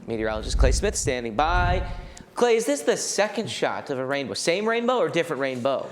Meteorologist Clay Smith standing by. Clay, is this the second shot of a rainbow? Same rainbow or different rainbow?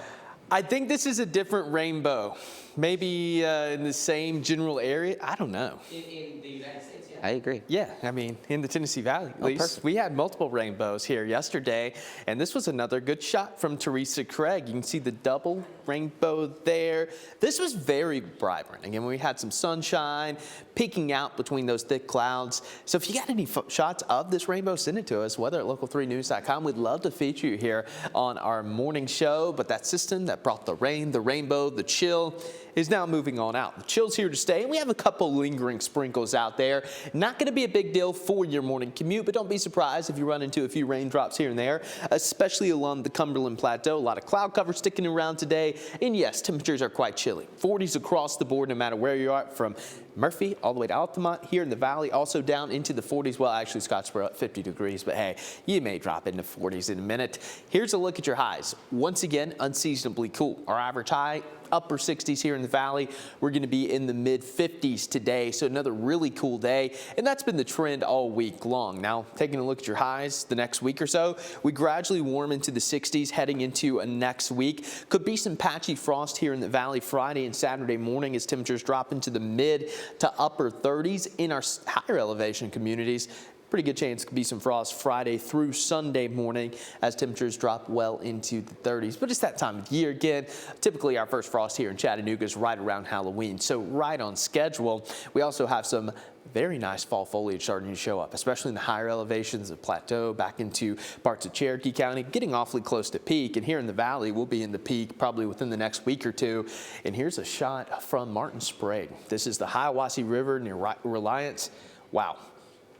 I think this is a different rainbow. Maybe in the same general area. I don't know. In the United States, yeah. I agree. Yeah, I mean, in the Tennessee Valley, at least. Perfect. We had multiple rainbows here yesterday, and this was another good shot from Teresa Craig. You can see the double rainbow there. This was very vibrant. Again, we had some sunshine peeking out between those thick clouds. So if you got any shots of this rainbow, send it to us, whether at local3news.com. We'd love to feature you here on our morning show, but that system that brought the rain, the rainbow, the chill is now moving on out. The chill's here to stay, and we have a couple lingering sprinkles out there. Not going to be a big deal for your morning commute, but don't be surprised if you run into a few raindrops here and there, especially along the Cumberland Plateau. A lot of cloud cover sticking around today, and yes, temperatures are quite chilly. 40s across the board, no matter where you are, from Murphy all the way to Altamont here in the valley, also down into the 40s. Well, actually, Scottsboro at 50 degrees, but hey, you may drop into 40s in a minute. Here's a look at your highs. Once again, unseasonably cool. Our average high, upper 60s here in the valley. We're going to be in the mid 50s today, so another really cool day, and that's been the trend all week long. Now, taking a look at your highs the next week or so, we gradually warm into the 60s heading into a next week. Could be some patchy frost here in the valley Friday and Saturday morning as temperatures drop into the mid to upper 30s in our higher elevation communities. Pretty good chance could be some frost Friday through Sunday morning as temperatures drop well into the 30s. But it's that time of year again. Typically our first frost here in Chattanooga is right around Halloween, so right on schedule. We also have some very nice fall foliage starting to show up, especially in the higher elevations of Plateau, back into parts of Cherokee County, getting awfully close to peak. And here in the valley, we'll be in the peak probably within the next week or two. And here's a shot from Martin Sprague. This is the Hiawassee River near Reliance. Wow.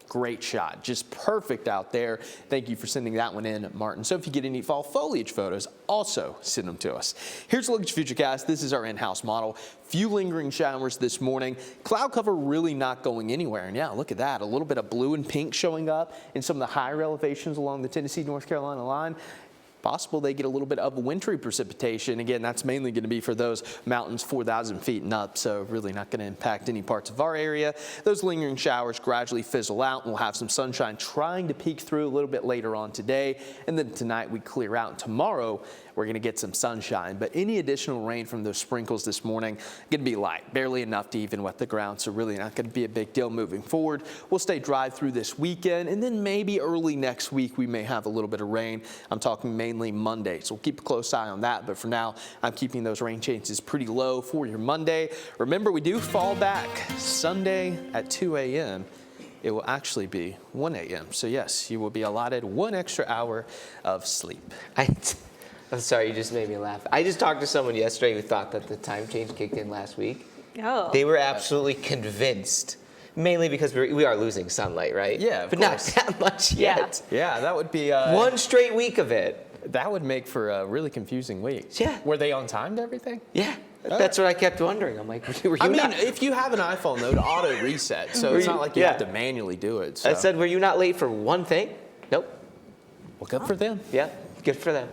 Great shot, just perfect out there. Thank you for sending that one in, Martin. So if you get any fall foliage photos, also send them to us. Here's a look at your futurecast. This is our in-house model. Few lingering showers this morning. Cloud cover really not going anywhere. And yeah, look at that. A little bit of blue and pink showing up in some of the higher elevations along the Tennessee-North Carolina line. Possible they get a little bit of wintry precipitation. Again, that's mainly going to be for those mountains 4,000 feet and up, so really not going to impact any parts of our area. Those lingering showers gradually fizzle out, and we'll have some sunshine trying to peek through a little bit later on today. And then tonight we clear out, and tomorrow we're going to get some sunshine. But any additional rain from those sprinkles this morning going to be light, barely enough to even wet the ground, so really not going to be a big deal moving forward. We'll stay dry through this weekend, and then maybe early next week we may have a little bit of rain. I'm talking mainly Monday, so we'll keep a close eye on that. But for now, I'm keeping those rain chances pretty low for your Monday. Remember, we do fall back Sunday at 2 a.m. It will actually be 1 a.m. So yes, you will be allotted 1 extra hour of sleep. I'm sorry, you just made me laugh. I just talked to someone yesterday who thought that the time change kicked in last week. Oh. They were absolutely convinced, mainly because we are losing sunlight, right? Yeah, of but course. not that much yet. Yeah, that would be one straight week of it. That would make for a really confusing week. Yeah. Were they on time to everything? Yeah. That's what I kept wondering. I'm like, were you I mean, not? if you have an iPhone, though, to auto reset, so it's not like you have to manually do it. So. I said, were you not late for one thing? Nope. Well, good for them. Yeah, good for them.